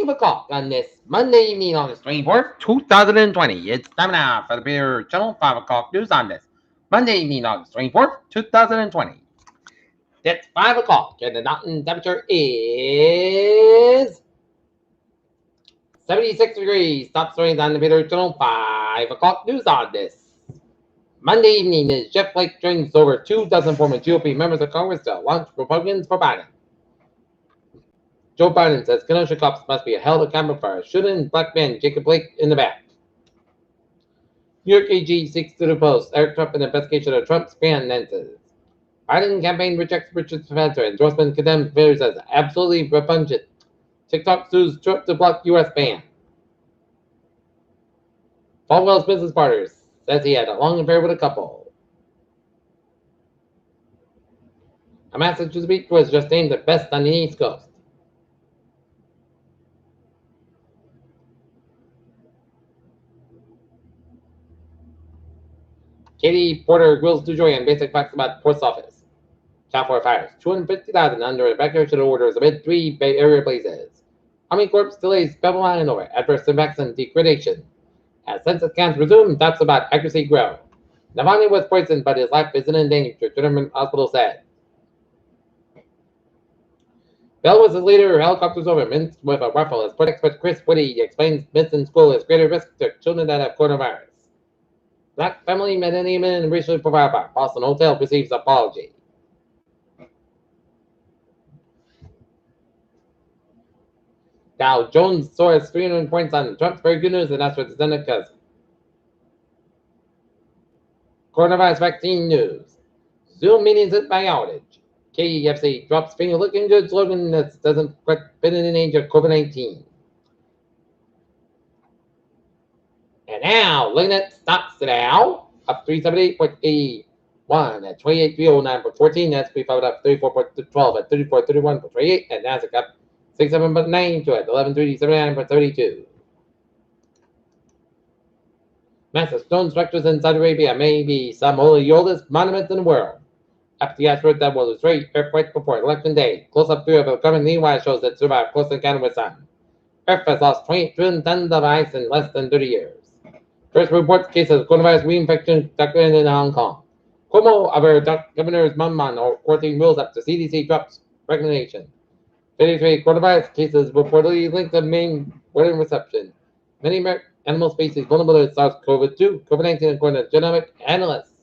o'clock on this Monday evening, August 24th, 2020. It's time now for the Beer Channel 5 o'clock news on this Monday evening, August 24th, 2020. It's 5 o'clock, and the mountain temperature is 76 degrees. Top stories on the Beer Channel 5 o'clock news on this Monday evening is Jeff Flake joins over 2 dozen former GOP members of Congress to launch Republicans for Biden. Joe Biden says Kenosha cops must be held accountable for shooting black man Jacob Blake in the back. New York AG seeks to depose Eric Trump in investigation of Trump's finances. Biden campaign rejects Richard Spencer endorsement, condemns failures as absolutely repugnant. TikTok sues Trump to block U.S. ban. Falwell's business partners says he had a long affair with a couple. A Massachusetts beach was just named the best on the East Coast. Katie Porter grills DuJoy on basic facts about post office. California fires 250,000 under evacuation orders amid 3 Bay Area blazes. Army Corps delays Bevel Island over adverse impacts and degradation. As census counts resume, doubts about accuracy grow. Navalny was poisoned, but his life isn't in danger, German hospital said. Bell was the leader, helicopters over Minsk with a rifle as port expert Chris Whitty explains Minsk in school is greater risk to children that have coronavirus. Black family met any man racially provided by Boston Hotel receives apology. Dow Jones soars 300 points on Trump's very good news, and that's what the Senate does. Coronavirus vaccine news. Zoom meetings hit by outage. KFC drops finger looking good slogan that doesn't quite fit in the age of COVID-19. And now, looking at stocks now, up 378.81 at 28,309.14. S&P 500 up 34.12 at 34.31.28. And Nasdaq up 67.92 at 11,379.32. Massive stone structures in Saudi Arabia may be some of the oldest monuments in the world. FTS wrote that was straight earthquake before election day. Close-up view of a coming meanwhile shows that survived close encounter with sun. Earth has lost 20 trillion tons of ice in less than 30 years. First reports cases of coronavirus reinfection documented in Hong Kong. Cuomo, our governor's mum on quarantine rules after CDC drops recommendation. 33 coronavirus cases reportedly linked to main wedding reception. Many animal species vulnerable to SARS-CoV-2, COVID-19, according to genomic analysts.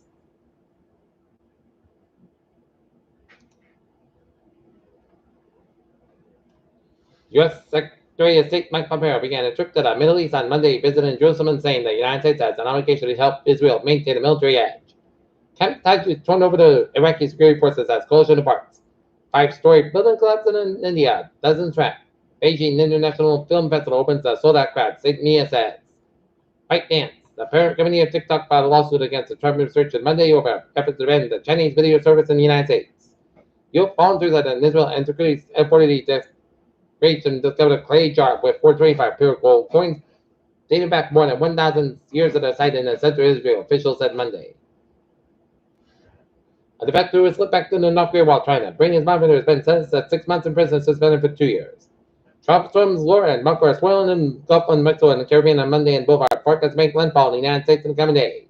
U.S. Secretary of State Mike Pompeo began a trip to the Middle East on Monday, visiting Jerusalem and saying the United States has an obligation to help Israel maintain a military edge. Camp Taj turned over to Iraqi security forces as coalition departs. 5-story building collapses in India, dozens trapped. Beijing International Film Festival opens a sold-out crowd, St. Mia says. ByteDance. The parent company of TikTok filed a lawsuit against the Trump administration Monday over efforts to ban the Chinese video service in the United States. Youth volunteers at an Israel Antiquity reportedly and discovered a clay jar with 425 pure gold coins dating back more than 1,000 years to the site in the center of Israel, officials said Monday. A defector was slipped back to the North Korea while trying to bring his mom in, has been sentenced to 6 months in prison, suspended for 2 years. Tropical storms Laura and Marco are swirling in Gulf of Mexico and the Caribbean on Monday and Boulevard forecast make landfall in the United States in the coming days.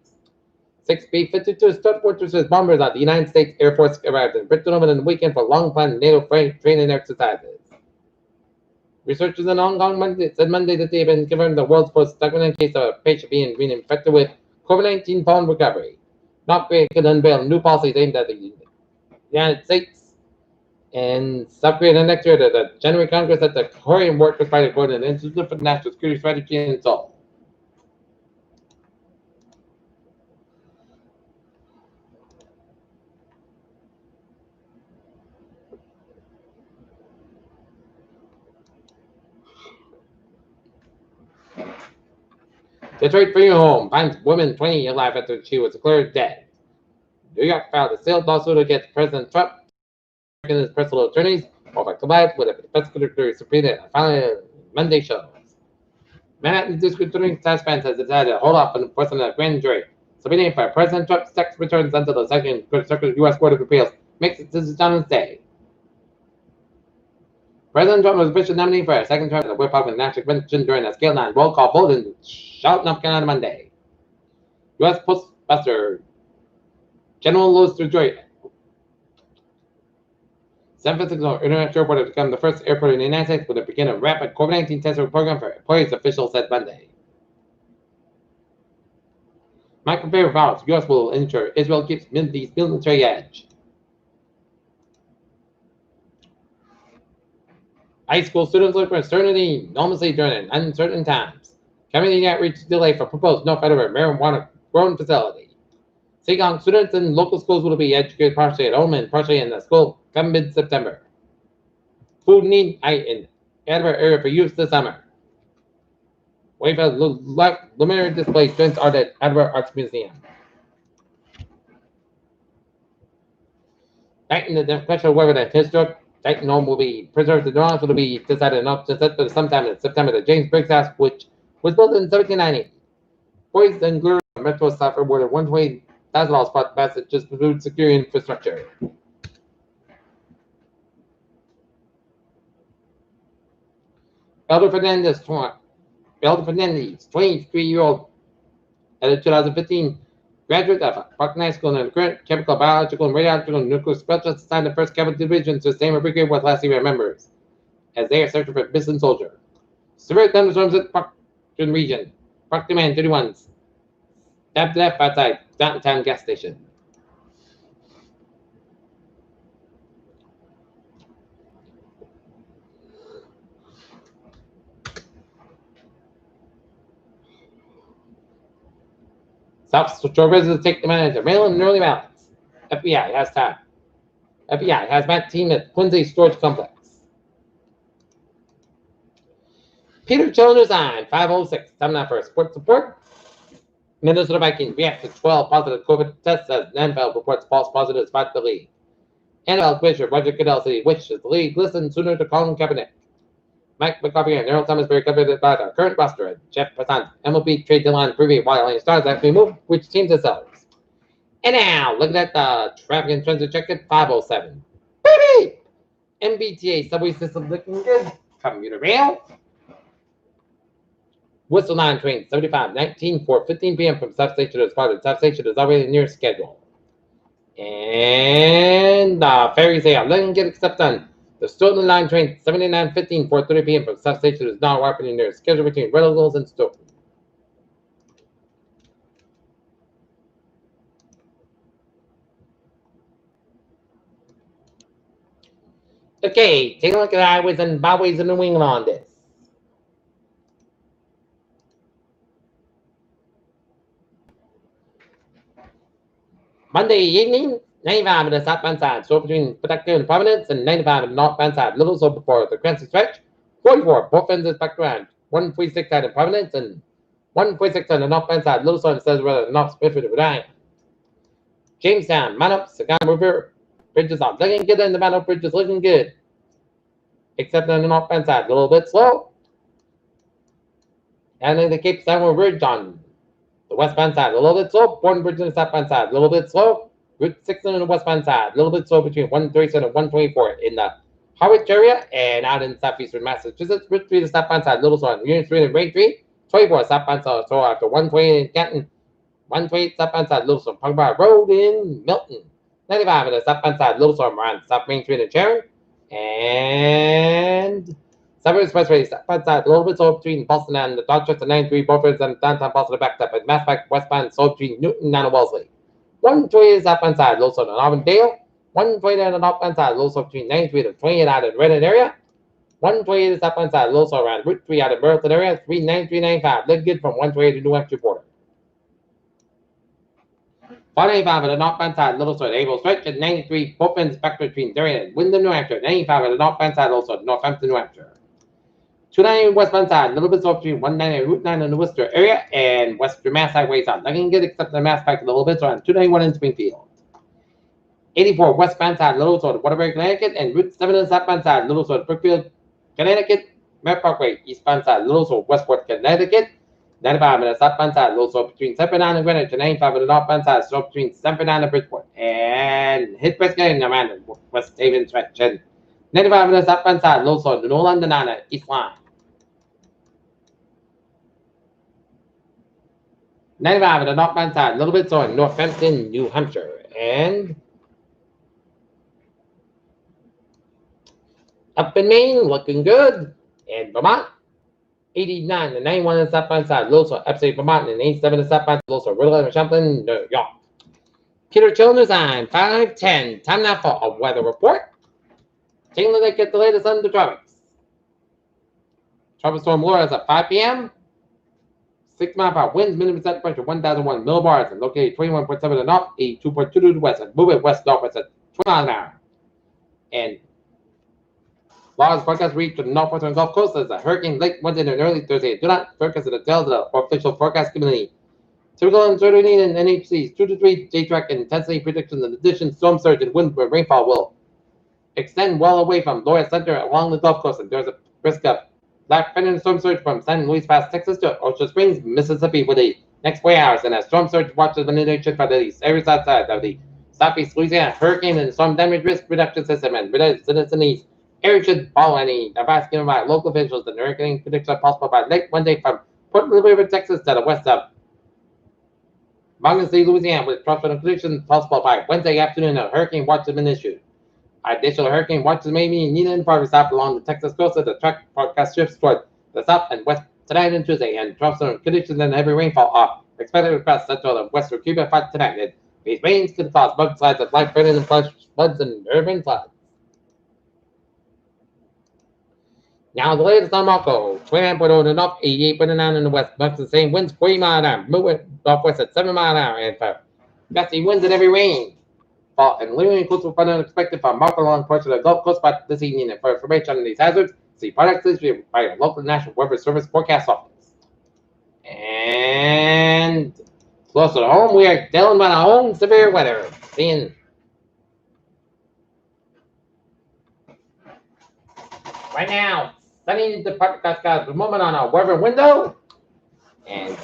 6 B-52 Stunt Fortress bombers of the United States Air Force arrived in Britain over the weekend for long-planned NATO training exercises. Researchers in Hong Kong said Monday that they have been confirmed the world's first documented case of a patient being infected with COVID-19 following recovery. North Korea could unveil new policies aimed at the United States and South Korea next year to the January Congress at the Korean Workers' Party according to the Institute for National Security Strategy in Seoul. Detroit funeral home finds woman 20 years alive after she was declared dead. New York filed a sealed lawsuit against President Trump and his personal attorneys over compliance with a investigatory subpoena finally Monday shows. Manhattan District Attorney Task Force has decided to hold off on enforcement of a grand jury subpoena for President Trump's tax returns until the Second Circuit U.S. Court of Appeals makes its decision on this day. President Trump was officially nominated for a second term in the Republican National Convention during a scaled down roll call vote in Charlotte, North Carolina Monday. U.S. Postmaster General Louis DeJoy. San Francisco International Airport has become the first airport in the United States with a begin a rapid COVID-19 testing program for employees, officials said Monday. Michael Pompeo vows U.S. will ensure Israel keeps these military edge. High school students look for certainty normalcy during uncertain times. Community outreach delay for proposed no federal marijuana grown facility. Seegang students in local schools will be educated partially at home and partially in the school come mid-September. Food need in Edinburgh area for use this summer. Wave a luminary display students art at Edinburgh Arts Museum. Titan the question of whether the historic Titan home will be preserved. The drawings will be decided not to set for sometime in September. The James Briggs House, which was built in 1790. Boys and Glue Metro staff awarded $120,000 for the best just food security infrastructure. Elder Fernandez, 23-year-old, at a 2015 graduate of Parkland High School and current chemical, biological, and radiological and nuclear specialist, assigned the first cabinet division to the same brigade with last year members, as they are searching for a missing soldier. Severe thunderstorms at Parkland region. Parkland man 31 stabbed to death outside downtown gas station. South Shore residents take the manager. Mail-in early ballots. FBI has time. FBI has met team at Quincy Storage Complex. Peter Childers on 506. Time now for sports report. Minnesota Vikings react to 12 positive COVID tests as NFL reports false positives by the league. NFL Commissioner Roger Goodell said he wishes the league listened sooner to Colin Kaepernick. Mike McCarthy and Earl Thomas very confident about our current roster. Jeff Passan, MLB trade deadline preview while only stars actually move, which teams are sellers. And now, looking at the traffic and transit check at 507. Baby! MBTA subway system looking good. Commuter rail. Whistle Line train 7519 for 15 p.m. from South Station to Sparta. South Station is already near schedule. And ferry sale looking good except on the Stoughton Line train 7915 for 30 p.m. from South Station is now happening near schedule between Red Hills and Stoughton. Okay, take a look at the highways and byways in New England on this. Monday evening, 95 on the southbound side, so between Protective and Providence, and 95 on the northbound side, little so before the Cranston stretch. 44, both ends is back around. 146 side of Providence and 146 on the northbound side, little so and says rather North Smithfield of Ryan. Jamestown, Mount Up, Sagam River, bridges are looking good, and the Mount Up bridge is looking good. Except on the northbound side, a little bit slow. And then the Cape Samuel Bridge on the westbound side, a little bit slow. Borden Bridge on the southbound side, a little bit slow. Route 6 on the westbound side, a little bit slow between 137 and 124 in the Harwich area and out in southeastern Massachusetts. Route 3 the southbound side, a little slow on Union Street and Braintree. 24 southbound side, so after 128 in Canton. 128 southbound side, Little Storm, Pug Bar Road in Milton. 95 on the southbound side, Little Storm around South Main Street in Sharon. And Suburban Expressway, southbound side, a little bit slow between Boston and the Dorchester 93, both ends and downtown Boston backed up. And Mass Pike westbound, slow between Newton and Wellesley. 128 southbound side, Little Storm and Auburndale. 128 on the northbound side, Little Storm between 93 and 28 out of the Reddit area. 128 southbound side, Little Storm around Route 3 out of Burlington area. 39395, look good from 128 to New Hampshire border. 495 on the northbound side, Little Storm, Able Stretch, and 93 both ends back between Darien and Wyndham, New Hampshire. 95 on the northbound side, also Northampton, New Hampshire. 290 westbound side, a little bit slow between 190 Route 9 in the Worcester area and Western Mass Highways on looking good except the Mass Pike a little bit, so on 291 in Springfield. 84 westbound side, Little Sword, Waterbury, Connecticut, and Route 7 on southbound side, Little Sword, Brookfield, Connecticut, Merritt Parkway, eastbound side, Little Sword, Westport, Connecticut. 95 on the southbound side, Little Sword between San Fernando and Greenwich, and 95 on the northbound side, so between San Fernando and Bridgeport, and hit Prescott and around West Haven stretch, and 95 on the southbound side, low side, no London on the east line. 95 on the northbound side, a little bit slower, Northampton, New Hampshire. And up in Maine, looking good. And Vermont, 89 and 91 on the southbound side, low side, upstate Vermont, and 87 on the southbound, low side, Rhode Island, Champlain, New York. Peter Children's on 5:10. Time now for a weather report. Taking a look at the latest on the tropics. Tropical storm Laura is at 5 p.m. 6 mile per hour winds, minimum set pressure 1,001 millibars, and located 21.7 to the north, 82.2 to the west, and moving west northwest at 20 miles an hour. And large forecast reach to the northwestern Gulf Coast as a hurricane late Wednesday and early Thursday. Do not forecast the details of the official forecast community. Typical uncertainty in NHC's 2 to 3 J-track intensity predictions. In addition, storm surge and wind rainfall will extend well away from Florida Center along the Gulf Coast, and there's a risk of black pendant storm surge from San Luis past Texas to Ocean Springs, Mississippi, with the next 4 hours, and a storm surge watches manipulation for the areas outside of the southeast Louisiana hurricane and storm damage risk reduction system, and citizens in these areas should follow any advice given by local officials. The hurricane predictions are possible by late Wednesday from Port River, Texas, to the west of Morgan City, Louisiana, with tropical conditions possible by Wednesday afternoon. A hurricane watch has been issued. Additional hurricane watches may be needed in progress south along the Texas coast as the track forecast shifts toward the south and west tonight and Tuesday, and tropical conditions and heavy rainfall are expected across central and western Cuba tonight. And these rains could cause mudslides of light burning and floods and urban floods. Now the latest on Marco, 29.0 in the north, 88.9 in the west. Much the same winds, 40 miles an hour, moving northwest at 7 miles an hour, and for gusty winds and heavy rain. And lingering coastal flooding unexpected from Marco along parts of the Gulf Coast by this evening. And for information on these hazards, see products issued by your local National Weather Service forecast office. And closer to home, we are dealing with our own severe weather. Seeing right now, sunny Department of skies at the moment on our weather window, and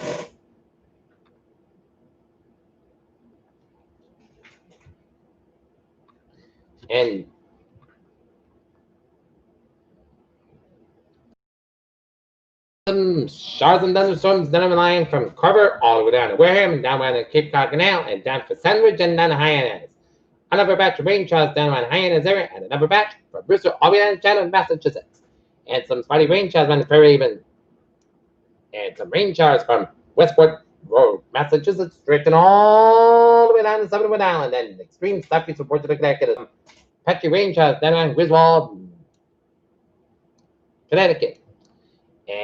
some showers and thunderstorms down the line from Carver all the way down to Wareham and down around the Cape Cod Canal and down to Sandwich and down to Hyannis. Another batch of rain showers down around Hyannis area, and another batch from Bristol all the way down to Chatham, Massachusetts. And some spotty rain showers around the Prairie Haven. And some rain showers from Westport Road, Massachusetts, stretching all the way down to Sutherland Island, and extreme southeast reported to Connecticut. Patchy rain showers down around Griswold, Connecticut. And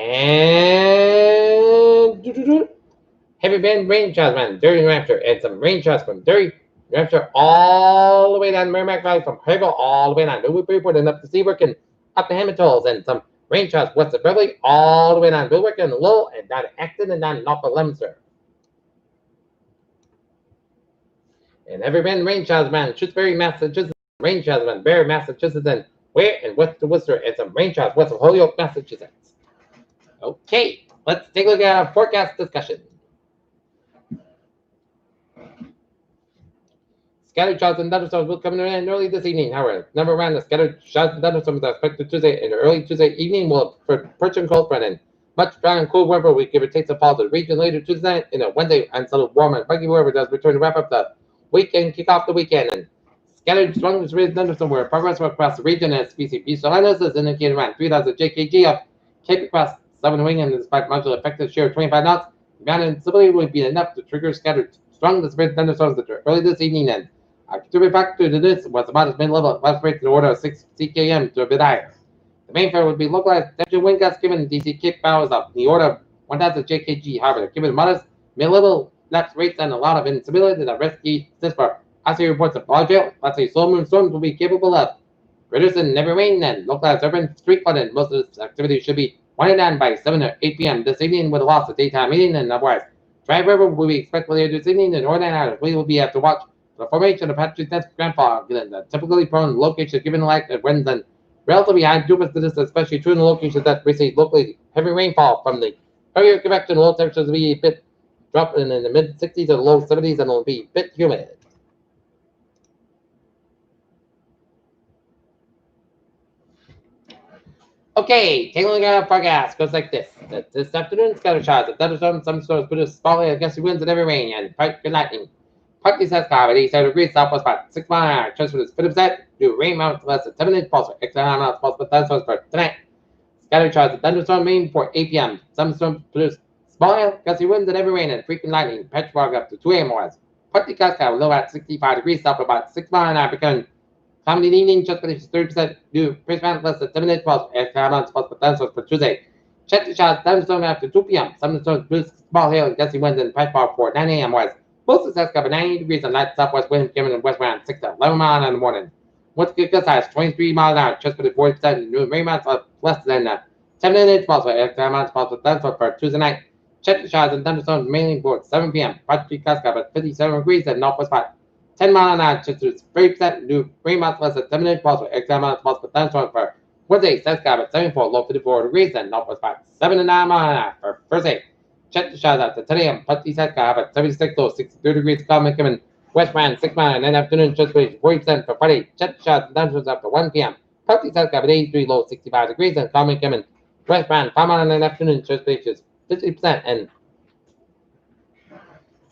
heavy band rain showers around Derry, New Hampshire, and some rain showers from Derry, New Hampshire, all the way down Merrimack Valley, from Haverhill all the way down to Newburyport and up to Seabrook and up to Hamilton, and some rain showers west of Beverly all the way down to Billwick and Lowell and down to Acton and down to Norfolk, Leominster. And heavy band rain showers around Shrewsbury, Massachusetts, rain showers around Barre, Massachusetts, and Ware and west of Worcester, and some rain showers west of Holyoke, Massachusetts. Okay, let's take a look at our forecast discussion. Scattered showers and thunderstorms will come in early this evening. However, number around the scattered showers and thunderstorms are expected Tuesday and early Tuesday evening will perch and cold front and much strong and cool weather. We give or take some fall to the region later Tuesday night and a Wednesday unsettled warm and buggy weather does return to wrap up the weekend, kick off the weekend. And scattered strong thunderstorms were progress across the region as species East Carolinas is indicated around 3,000 JKG of Cape across southern New England despite module effective share of 25 knots. Mountain instability would be enough to trigger scattered strong to spread thunderstorms that are early this evening. And a contributing factor to this was a modest mid-level west rate to the order of 6 CKM to a bit higher. The main factor would be localized temperature wind gusts given DC Cape powers of the order of 1,000 JKG. However, given modest mid-level lapse rates and a lot of instability, the risky this for IC reports of larger, let's say slow moon storms will be capable of reducing heavy rain and localized urban street flood, and most of this activity should be winding down by 7 or 8 p.m. this evening with a loss of daytime heating, and otherwise dry river will be expected later this evening. The Northern Ireland we will be have to watch the formation of patchy dense groundfall in the typically prone location given the lack of winds and relatively high dew to this, especially true in the locations that receive locally heavy rainfall from the earlier convection. Low temperatures will be a bit dropping in the mid 60s to low 70s, and will be a bit humid. Okay, taking a look at our forecast goes like this. This afternoon, scatter shots, a thunderstorm, some storms produce spotlight against the winds and heavy rain, and good lightning. Partly says cloud at 87 degrees, southwest about 6 miles an hour. Chance for this 50%. Do rain amounts less than 7 inches, possible. Extra amounts possible thunderstorms for tonight. Scatter shots, a thunderstorm main for 8 p.m. Some storms produce spotlight, gusty winds and heavy rain, and frequent lightning. Patch fog up to 2 a.m. hours. Partly cloud, low at 65 degrees, south about 6 miles an hour. Becoming Comedy evening, just finished 30% due. Price man less than 7 minutes plus extra amounts plus potentials for Tuesday. Check the shot, thunderstorm after 2 p.m. Thunderstorms boost small hail and gusty winds and price bar for 9 a.m. west. Both success cover 90 degrees and light southwest wind coming in west around 6 to 11 miles in the morning. What's good gust size 23 miles an hour, just for the 40% new rain amounts of less than 7 minutes plus extra amounts plus potential for Tuesday night. Check the shots and thunderstorms mainly for 7 p.m. Partly gust cover 57 degrees and northwest 10 mile an hour to 3% new 3 months less than 7 minutes possible. Extra months possible potential for Wednesday, set sky at 74, low 54 degrees, and northwest 7 and 9 mile an hour for Thursday. Check the shots at the 10 a.m. Putty set sky at 76, low 63 degrees, calm and coming west wind 6 mile, and then afternoon just reach 40% for Friday. Check the shots and thunderstorms after 1 p.m. Putty set sky at 83, low 65 degrees, and calm and coming west wind 5 mile, and then afternoon just reaches 50%, and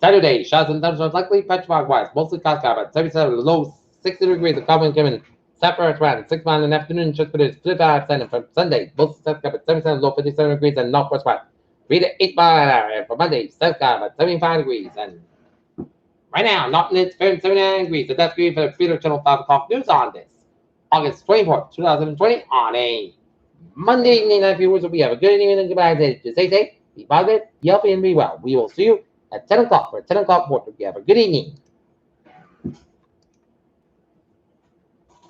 Saturday, showers and thunderstorms likely patch fog wise, mostly cloud cover. 77 low 60 degrees of common given. Sapphire around 6 miles in the afternoon, just produced 55 cent from Sunday. Both south cover 77 low 57 degrees and northwest wind. Read at 8 miles an hour. And for Monday, south cover 75 degrees. And right now, Norton it's 79 degrees. So that's good for the Feeder Channel 5 o'clock news on this August 24th, 2020 on a Monday evening. Viewers, we have a good evening and goodbye day. Just stay safe, be positive, be healthy, and be well. We will see you at 10 o'clock for 10 o'clock report. You have a good evening.